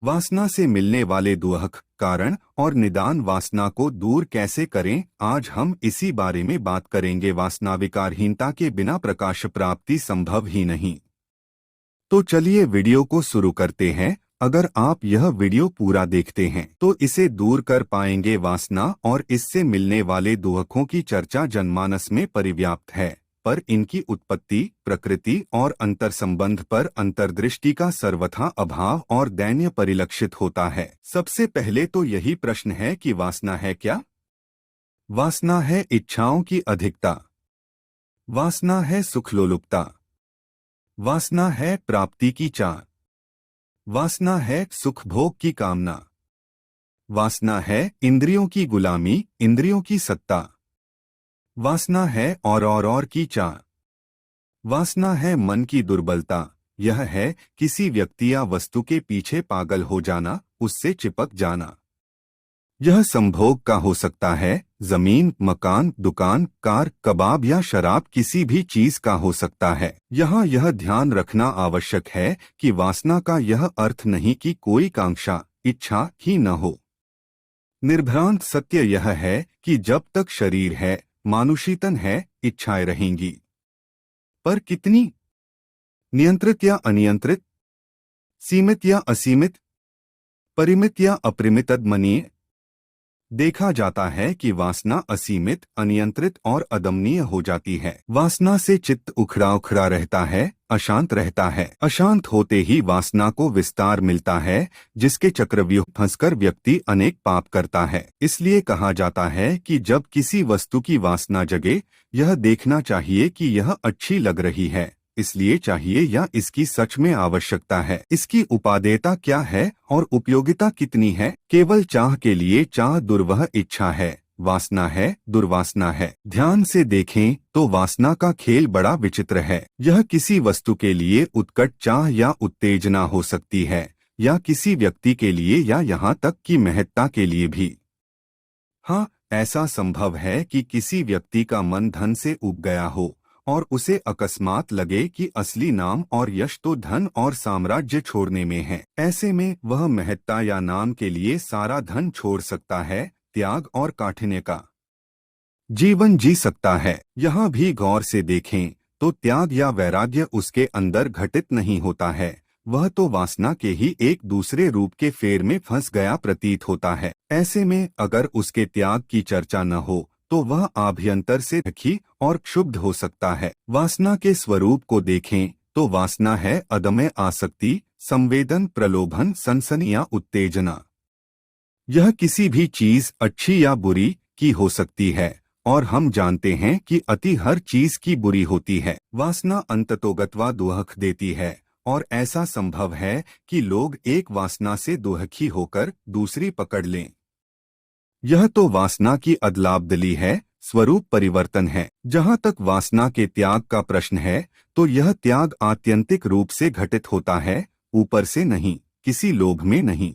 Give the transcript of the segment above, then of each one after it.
वासना से मिलने वाले दुख, कारण और निदान, वासना को दूर कैसे करें, आज हम इसी बारे में बात करेंगे। वासना विकारहीनता के बिना प्रकाश प्राप्ति संभव ही नहीं। तो चलिए वीडियो को शुरू करते हैं। अगर आप यह वीडियो पूरा देखते हैं तो इसे दूर कर पाएंगे। वासना और इससे मिलने वाले दुखों की चर्चा जनमानस में परिव्याप्त है, पर इनकी उत्पत्ति, प्रकृति और अंतर संबंध पर अंतर्दृष्टि का सर्वथा अभाव और दैन्य परिलक्षित होता है। सबसे पहले तो यही प्रश्न है कि वासना है क्या? वासना है इच्छाओं की अधिकता। वासना है सुखलोलुपता। वासना है प्राप्ति की चाह। वासना है सुख भोग की कामना। वासना है इंद्रियों की गुलामी, इंद्रियों की सत्ता। वासना है और की चाह। वासना है मन की दुर्बलता। यह है किसी व्यक्ति या वस्तु के पीछे पागल हो जाना, उससे चिपक जाना। यह संभोग का हो सकता है, जमीन, मकान, दुकान, कार, कबाब या शराब, किसी भी चीज का हो सकता है। यहाँ यह ध्यान रखना आवश्यक है कि वासना का यह अर्थ नहीं कि कोई कांक्षा, इच्छा ही न हो। निर्भ्रांत सत्य यह है कि जब तक शरीर है, मानुषी तन है, इच्छाएं रहेंगी। पर कितनी? नियंत्रित या अनियंत्रित? सीमित या असीमित? परिमित या अपरिमित? अदमनीय देखा जाता है कि वासना असीमित, अनियंत्रित और अदमनीय हो जाती है। वासना से चित्त उखड़ा उखड़ा रहता है, अशांत रहता है। अशांत होते ही वासना को विस्तार मिलता है, जिसके चक्रव्यूह फंसकर व्यक्ति अनेक पाप करता है। इसलिए कहा जाता है कि जब किसी वस्तु की वासना जगे, यह देखना चाहिए कि यह अच्छी लग रही है, इसलिए चाहिए या इसकी सच में आवश्यकता है। इसकी उपादेयता क्या है और उपयोगिता कितनी है? केवल चाह के लिए चाह दुर्वह इच्छा है, वासना है, दुर्वासना है। ध्यान से देखें तो वासना का खेल बड़ा विचित्र है। यह किसी वस्तु के लिए उत्कट चाह या उत्तेजना हो सकती है, या किसी व्यक्ति के लिए, या यहाँ तक कि महत्ता के लिए भी। हाँ, ऐसा संभव है कि किसी व्यक्ति का मन धन से उब गया हो और उसे अकस्मात लगे कि असली नाम और यश तो धन और साम्राज्य छोड़ने में है। ऐसे में वह महत्ता या नाम के लिए सारा धन छोड़ सकता है, त्याग और काठिन्य का जीवन जी सकता है। यहाँ भी गौर से देखें तो त्याग या वैराग्य उसके अंदर घटित नहीं होता है, वह तो वासना के ही एक दूसरे रूप के फेर में फंस गया प्रतीत होता है। ऐसे में अगर उसके त्याग की चर्चा न हो तो वह आभ्यंतर से दुखी और क्षुब्ध हो सकता है। वासना के स्वरूप को देखें तो वासना है अदम्य आसक्ति, संवेदन, प्रलोभन, सनसनी या उत्तेजना। यह किसी भी चीज अच्छी या बुरी की हो सकती है, और हम जानते हैं कि अति हर चीज की बुरी होती है। वासना अंततोगत्वा दुख देती है, और ऐसा संभव है कि लोग एक वासना से दुखी होकर दूसरी पकड़ लें। यह तो वासना की अदलाबदली है, स्वरूप परिवर्तन है। जहाँ तक वासना के त्याग का प्रश्न है तो यह त्याग आत्यंतिक रूप से घटित होता है, ऊपर से नहीं, किसी लोभ में नहीं।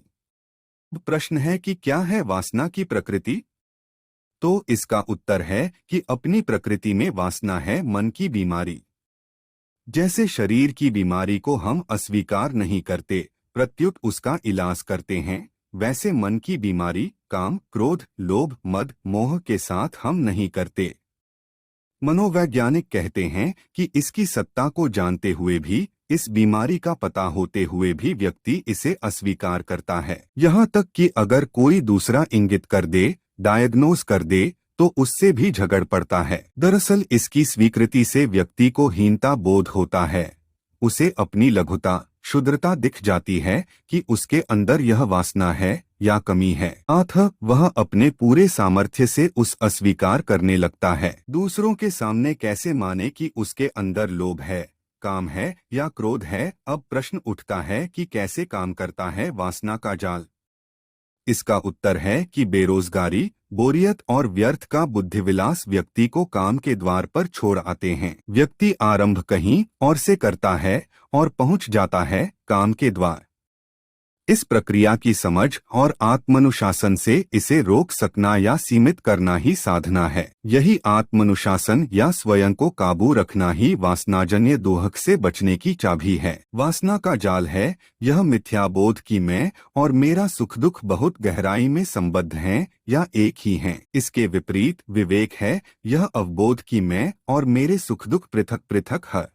प्रश्न है कि क्या है वासना की प्रकृति? तो इसका उत्तर है कि अपनी प्रकृति में वासना है मन की बीमारी। जैसे शरीर की बीमारी को हम अस्वीकार नहीं करते, प्रत्युत उसका इलाज करते हैं, वैसे मन की बीमारी काम, क्रोध, लोभ, मद, मोह के साथ हम नहीं करते। मनोवैज्ञानिक कहते हैं कि इसकी सत्ता को जानते हुए भी, इस बीमारी का पता होते हुए भी व्यक्ति इसे अस्वीकार करता है। यहाँ तक कि अगर कोई दूसरा इंगित कर दे, डायग्नोज कर दे, तो उससे भी झगड़ पड़ता है। दरअसल इसकी स्वीकृति से व्यक्ति को हीनता बोध होता है, उसे अपनी लघुता, क्षुद्रता दिख जाती है कि उसके अंदर यह वासना है या कमी है, अतः वह अपने पूरे सामर्थ्य से उस अस्वीकार करने लगता है। दूसरों के सामने कैसे माने कि उसके अंदर लोभ है, काम है या क्रोध है? अब प्रश्न उठता है कि कैसे काम करता है वासना का जाल। इसका उत्तर है कि बेरोजगारी, बोरियत और व्यर्थ का बुद्धिविलास व्यक्ति को काम के द्वार पर छोड़ आते हैं। व्यक्ति आरंभ कहीं और से करता है और पहुंच जाता है काम के द्वार। इस प्रक्रिया की समझ और आत्मानुशासन से इसे रोक सकना या सीमित करना ही साधना है। यही आत्मानुशासन या स्वयं को काबू रखना ही वासनाजन्य दोहक से बचने की चाबी है। वासना का जाल है यह मिथ्याबोध की मैं और मेरा सुख दुख बहुत गहराई में संबद्ध हैं या एक ही हैं। इसके विपरीत विवेक है यह अवबोध की मैं और मेरे सुख दुख पृथक पृथक है।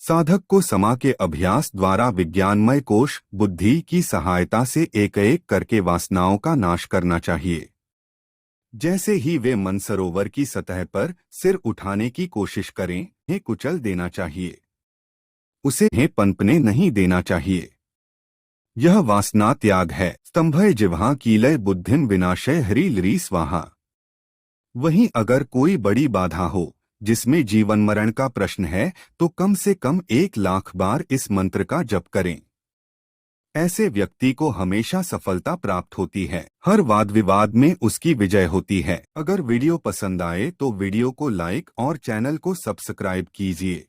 साधक को समा के अभ्यास द्वारा विज्ञानमय कोश बुद्धि की सहायता से एक एक करके वासनाओं का नाश करना चाहिए। जैसे ही वे मनसरोवर की सतह पर सिर उठाने की कोशिश करें, उन्हें कुचल देना चाहिए, उसे पनपने नहीं देना चाहिए। यह वासना त्याग है। स्तंभय जिह्वा कीलय बुद्धिम विनाशय ह्रीलरी स्वाहा। वहीं अगर कोई बड़ी बाधा हो जिसमें जीवन मरण का प्रश्न है तो कम से कम 1,00,000 बार इस मंत्र का जप करें। ऐसे व्यक्ति को हमेशा सफलता प्राप्त होती है। हर वाद विवाद में उसकी विजय होती है। अगर वीडियो पसंद आए तो वीडियो को लाइक और चैनल को सब्सक्राइब कीजिए।